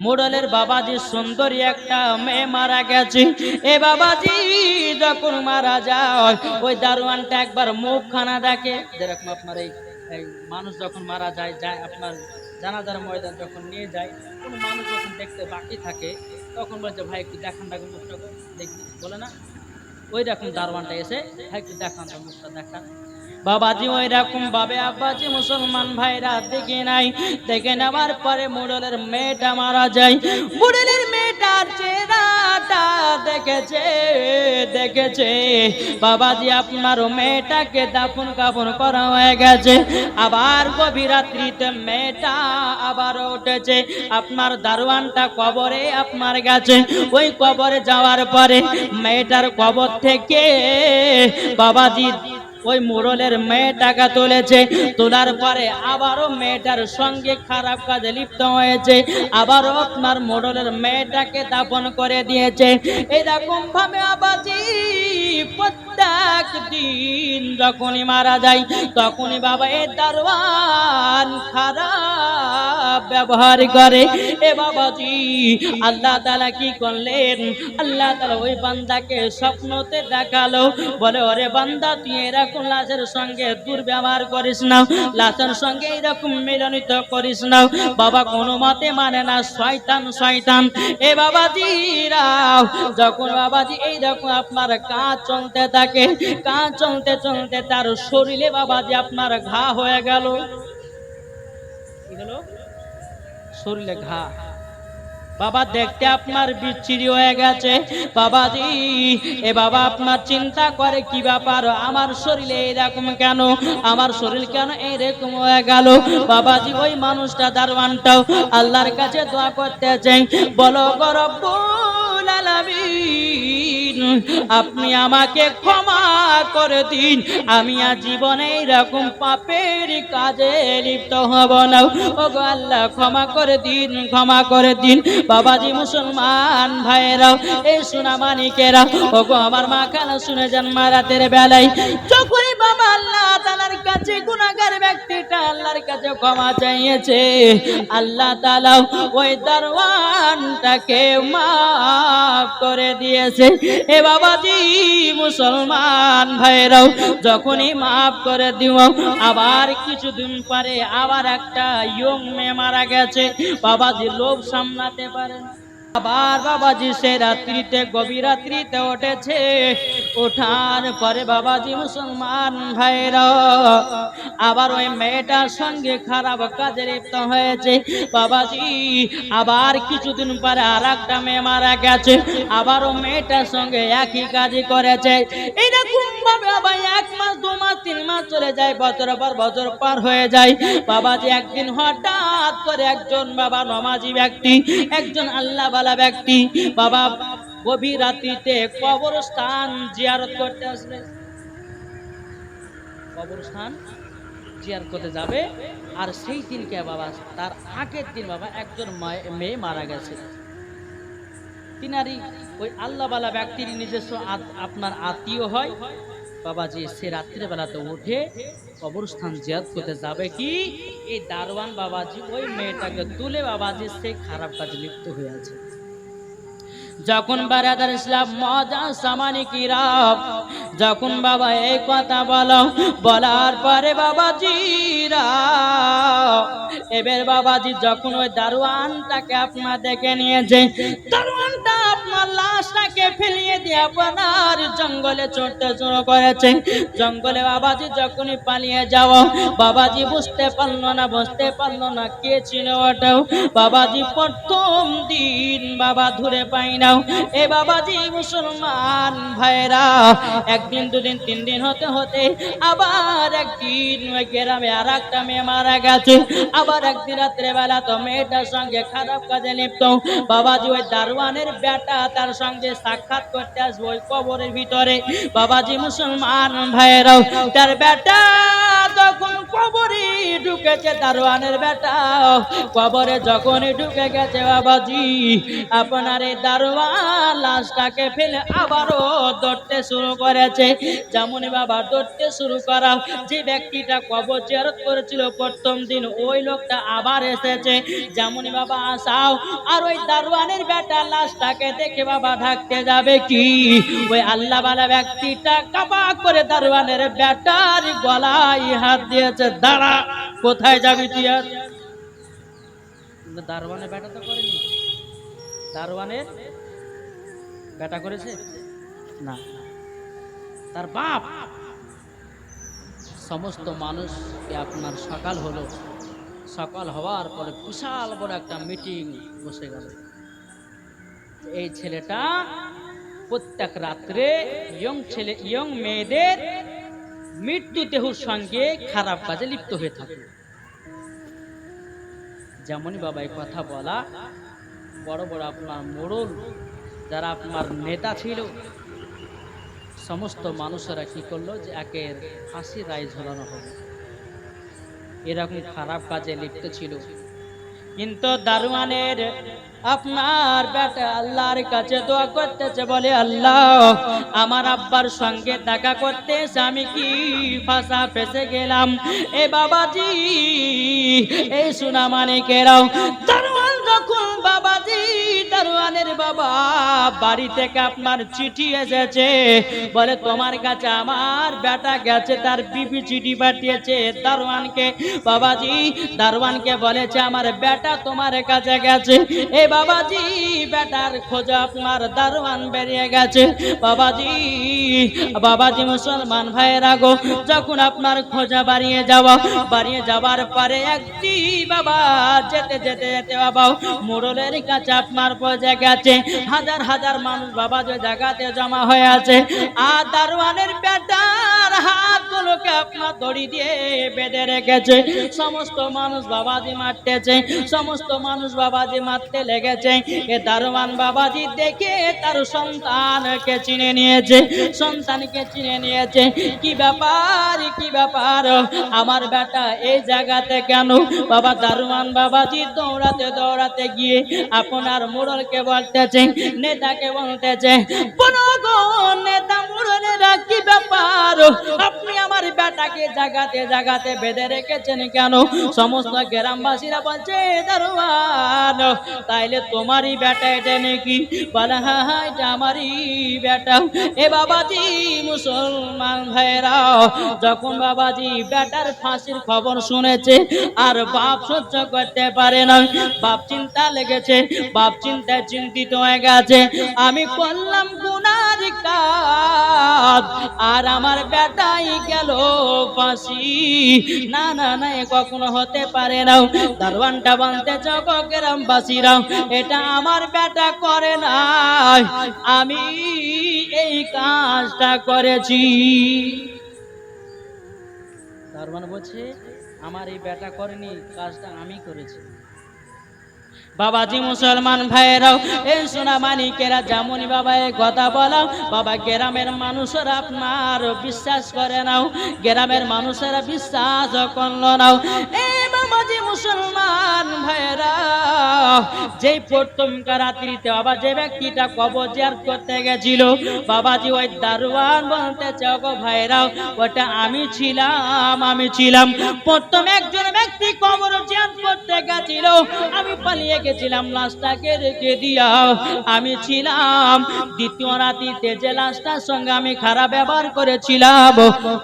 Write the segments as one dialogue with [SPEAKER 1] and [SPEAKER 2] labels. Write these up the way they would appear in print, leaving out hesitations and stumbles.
[SPEAKER 1] মোড়লের বাবাজি সুন্দরী একটা মেয়ে মারা গেছে। এ বাবাজি যখন মারা যায় ওই দারোয়ানটা একবার মুখখানা দেখে, যেরকম আপনার এই মানুষ যখন মারা যায় যায় আপনার জানাজার ময়দান যখন নিয়ে যায়, কোন মানুষ যখন দেখতে বাকি থাকে তখন বলছে ভাই একটু দেখান না মুখটা দেখবি, বলে না? ওই রকম দারোয়ানটা এসে ভাই একটু দেখান তো মুখটা দেখান। বাবাজি ওই রকম ভাবে আব্বাজি মুসলমান ভাইরা দেখে নাই। দেখে নেওয়ার পরে মোড়লের মেয়েটা মারা যায়। মোড়লের মেয়েটার চেহারাটা দেখেছে বাবাজি আপনার মেয়েটাকে দাফন কাফন করা হয়ে গেছে। আবার গভীর রাত্রিতে মেয়েটা আবার উঠেছে। আপনার দারোয়ানটা কবরে আপনার গেছে। ওই কবরে যাওয়ার পরে মেয়েটার কবর থেকে বাবাজি ওই মোড়লের মেয়েটাকে তুলেছে। তোলার পরে আবারও মেয়েটার সঙ্গে খারাপ কাজে লিপ্ত হয়েছে। আবারও আপনার মোড়লের মেয়েটাকে দাফন করে দিয়েছে। এরকম ভাবে আবাজি প্রত্যেক দিন যখনই মারা যায় তখনই বাবা এ দারোয়ান খারাপ ব্যবহার করে। এ বাবাজি আল্লাহ তাআলা কি করলেন? আল্লাহ তাআলা ওই বান্দাকে স্বপ্নতে দেখালো, বলে ওরে বান্দা তুই এরকম লাশের সঙ্গে দুর্ব্যবহার করিস না, লাশের সঙ্গে এরকম মিলনিত করিস না। বাবা কোনো মতে মানে না, শয়তান শয়তান। এ বাবাজিরা যখন বাবাজি এইরকম আপনার কাজ চলতে থাকে, কাজ চলতে চলতে তার শরীরে বাবাজি আপনার ঘা হয়ে গেল। কি হলো? শরীরে ঘা। বাবা দেখতে আপনার বিচ্ছিরি হয়ে গেছে। বাবাজি এ বাবা আপনার চিন্তা করে কি ব্যাপার, আমার শরীরে এরকম কেন, আমার শরীর কেন এরকম হয়ে গেল? বাবাজি ওই মানুষটা দারওয়ানটাও আল্লাহর কাছে দোয়া করতে চাই, বলো গো রব্বুল আলামিন আপনি আমাকে ক্ষমা করে দিন, আমি আর জীবনে এরকম পাপের কাজে লিপ্ত হব না। ও গো আল্লাহ ক্ষমা করে দিন, ক্ষমা করে দিন। বাবাজি মুসলমান ভাইয়েরাও এই সোনামানিকেরা, ও গো আমার মা খালা শুনে যান, মারাতের বেলায় যখনই বাবা আল্লাহ তাআলার কাছে গুনাহগার ব্যক্তিটা আল্লাহর কাছে ক্ষমা চাইয়েছে, আল্লাহ তাআলা ওই দারওয়ানটাকে মাফ করে দিয়েছে। এ বাবাজি মুসলমান ভাইয়েরাও যখনই মাফ করে দিব, আবার কিছুদিন পরে আবার একটা ইয়ং মেয়ে মারা গেছে। বাবাজি লোভ সামলাতে পারে না। আবার বাবাজি সে রাত্রিতে গভীর রাত্রিতে উঠেছে। ওঠার পরে বাবাজি মুসলমান ভাইরা আবার ওই মেয়েটার সঙ্গে খারাপ কাজে লিপ্ত হয়েছে। বাবাজি আবার কিছুদিন পরে আর একটা মেয়ে মারা গেছে, আবারও মেয়েটার সঙ্গে একই কাজই করেছে। এইরকম ভাবে আবার 1 মাস 2 মাস 3 মাস চলে যায়, বছর পর বছর পার হয়ে যায়। বাবাজি একদিন হঠাৎ করে একজন বাবা নমাজি ব্যক্তি, একজন আল্লাহ ওয়ালা ব্যক্তি বাবা গভীর রাত্রিতে কবরস্থান জিয়ারত করতে আসবে। কবরস্থান জিয়ারত করতে যাবে, আর সেই দিনকে বাবা তার আগের দিন বাবা একজন মেয়ে মারা গেছে। তিনারি ওই আল্লাহ ওয়ালা ব্যক্তির নিজস্ব আপনার আত্মীয় হয়। বাবাজি সে রাত্রে বেলাতে উঠে কবরস্থান জিয়ারত করতে যাবে, কি এই দারওয়ান বাবাজি ওই মেয়েটাকে তুলে বাবাজি সে খারাপ কাজে লিপ্ত হয়ে আছে। যখন বারাদার ইসলাম মজা সামানি কিরাম যখন বাবা এই কথা বলার পরে বাবাজিরা এবার বাবাজি যখন ওই দারোয়ানটাকে আপনার দেখে নিয়েছে, দারোয়ানটা আপনার লাশটাকে ফেলিয়ে দিয়ে আপনার জঙ্গলে চড়তে শুরু করেছে। জঙ্গলে বাবাজি যখনই পালিয়ে যাও, বাবাজি বুঝতে পারলো না কে ছিল ওটাও। বাবাজি প্রথম দিন বাবা ধরে পাই না। এ বাবাজি মুসলমান ভাইরা একদিন 2 দিন 3 দিন হতে হতে আবার একদিন ওই গ্রামে আর একটা মেয়ে মারা গেছে। আবার একদিন রাত্রে বেলা তো মেয়েটার সঙ্গে খারাপ কাজে লিপ্ত। বাবাজি ওই দারোয়ানের বেটা তার সঙ্গে সঙ্গে সাক্ষাৎ করতে আসবো ওই কবরের ভিতরে। বাবাজি মুসলমান ভাইয়েরাও, তার বেটা যখন কবরে ঢুকেছে, দারোয়ানের বেটা কবরে যখনই ঢুকে গেছে বাবাজি, আপনার এই দারোয়ান লাশটাকে ফেলে আবারও দৌড়তে শুরু করেছে। যেমন বাবা দৌড়তে শুরু করা, যে ব্যক্তিটা কবর জিয়ারত করেছিল প্রথম দিন, ওই লোকটা আবার এসেছে। যেমন বাবা আসাও, আর ওই দারোয়ানের বেটা লাশটাকে দেখে বাবা ঢাকতে যাবে কি, ওই আল্লাহওয়ালা ব্যক্তিটা কাবা করে দারোয়ানের বেটার গলায় হাত দিয়েছে। দাঁড়া, কোথায় যাবি তুই? আর দারোয়ানের বেটা তো করেনি, দারোয়ানের বেটা করেছে না, তার বাপ। সমস্ত মানুষকে আপনার সকাল হলো, সকাল হওয়ার পরে বিশাল বড় একটা মিটিং বসে গেল। এই ছেলেটা প্রত্যেক রাত্রে ইয়ং মেয়েদের মৃত্যু দেহুর সঙ্গে খারাপ কাজে লিপ্ত হয়ে থাকে। যেমনই বাবা এই কথা বলা, বড় বড় আপনার মোড়ল যারা আপনার নেতা ছিল, সমস্ত মানুষেরা কি করলো যে একের ফাঁসি রায় ঝোলানো হবে, এরকম খারাপ কাজে লিপ্ত ছিল। কিন্তু দারোয়ানের আপনার বেটা আল্লাহর কাছে দোয়া করতেছে, বলে আল্লাহ আমার আব্বার সঙ্গে দেখা করতে আমি কি ফাঁসা ফেসে গেলাম। এ বাবাজি, এই সোনা মানিকেরাও, দারোয়ান যখন বাবাজি, দারোয়ানের বাবা বাড়ি থেকে আপনার চিঠি এসেছে, বলে তোমার কাছে আমার বেটা গেছে, তার বিবি চিঠি পাঠিয়েছে দারোয়ানকে। বাবাজি দারোয়ানকে বলেছে আমার বেটা তোমার কাছে গেছে। এ বাবাজি বেটার খোঁজে আপনার দারোয়ান বেরিয়ে গেছে। বাবাজি, বাবাজি মুসলমান ভাইয়েরা গো, যখন আপনার খোঁজা বাড়িয়ে যাওয়ার পরে একটি বাবা যেতে যেতে যেতে বাবা মোড়লের কাছে আপনার পৌঁছে গেছে। হাজার হাজার মানুষ বাবা যে জায়গাতে জমা হয়ে আছে, আর দারোয়ানের বেটার হাতগুলোকে আপনার দড়ি দিয়ে বেঁধে রেখেছে। সমস্ত মানুষ বাবাজি মারতেছে, সমস্ত মানুষ বাবাজি মারতে লেগেছে। এ দারোয়ান বাবাজি দেখে তার সন্তানকে চিনে নিয়েছে, সন্তানকে চিনে নিয়েছে। কি ব্যাপার, কি ব্যাপার, আমার বেটা এই জায়গাতে কেন? বাবা দারোয়ান বাবাজি দৌড়াতে দৌড়াতে গিয়ে আপনার মোড়লকে বলতেছে, নেতাকে বলতেছে, বলো গো নেতা মোড়লেরা, কি ব্যাপার, আপনি আমার বেটাকে জায়গাতে জায়গাতে বেঁধে রেখেছেন কেন? সমস্ত গ্রামবাসীরা বলছে দারোয়ান তাইলে তোমারই বেটা এটা নাকি? বলে হ্যাঁ হ্যাঁ এটা আমারই বেটা। এ বাবাজি মুসলমান ভাইরা, যখন বাবাজি বেটার ফাঁসির খবর শুনেছে, আর বাপ সহ্য করতে পারে না, বাপ চিন্তা লেগেছে, বাপ চিন্তায় চিন্তিত হয়ে গেছে। আমি করলাম গুনার কাজ, আর আমার বেটাই গেল ফাঁসি। না না না, এ কখনো হতে পারে না। দারোয়ানটা বানতে যাবো, গ্রামবাসীরা এটা আমার বেটা করে না, আমি এই কাজটা করেছি। দারোয়ান বলছে আমার এই বেটা করেনি, কাজটা আমি করেছি। বাবাজি মুসলমান ভাইয়েরাও, এই সোনা মানিকেরা, যেমনই বাবা এই কথা বলা, বাবা গ্রামের মানুষেরা আপনার বিশ্বাস করে নাও, গ্রামের মানুষেরা বিশ্বাস করলো নাও। এই বাবাজি মুসলমান ভাইয়েরা, যেই প্রথমকার রাত্রিতে বাবা যে ব্যক্তিটা কবর জিয়ারত করতে গেছিল, বাবাজি ওই দারোয়ান বলতেছে গো ভাইরাও, ওটা আমি ছিলাম। প্রথম একজন ব্যক্তি কবর জিয়ারত করতে গেছিল, আমি পালিয়ে গেছিলাম, লাশটাকে রেখে দিয়া আমি ছিলাম। দ্বিতীয় রাত্রিতে যে লাশটার সঙ্গে আমি খারাপ ব্যবহার করেছিলাম,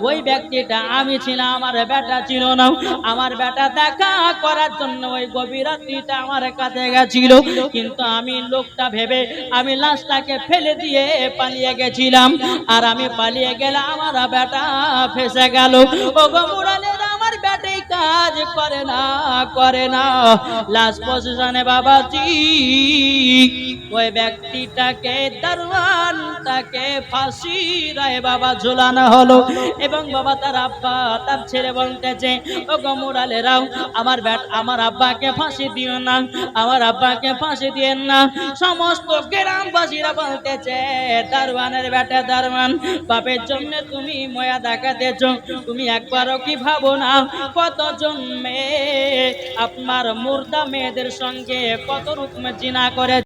[SPEAKER 1] ওই ব্যক্তিটা আমি ছিলাম, আমার বেটা ছিল না। আমার বেটা দেখা করার জন্য ওই গভীর রাত্রিটা আমার কাছে গেছিল, কিন্তু আমি লোকটা ভেবে আমি লাশটাকে ফেলে দিয়ে পালিয়ে গেছিলাম, আর আমি পালিয়ে গেলে আমার বেটা ফেসে গেল। ও গো মুরালের, আমার বেটা কাজ করে না লাস্ট পজিশনে বাবাজি ওই ব্যক্তিটাকে দারোয়ানটাকে ফাঁসি রায় বাবা ঝুলানো হলো। এবং বাবা তার আব্বা তার ছেলে বলতেছে, ও গো মুরালেরাও, আমার আব্বাকে ফাঁসি দিও না, আমার আব্বাকে ফাঁসি দিয়েন না। সমস্ত গ্রামবাসীরা বলতেছে, দারোয়ানের বেটা দারোয়ান, বাপের জন্য তুমি ময়া দেখাতেছ, তুমি একবারও কি ভাবো না কতজন মেয়ে আপনার মুর্দা মেয়েদের সঙ্গে কত রকম জিনা করে।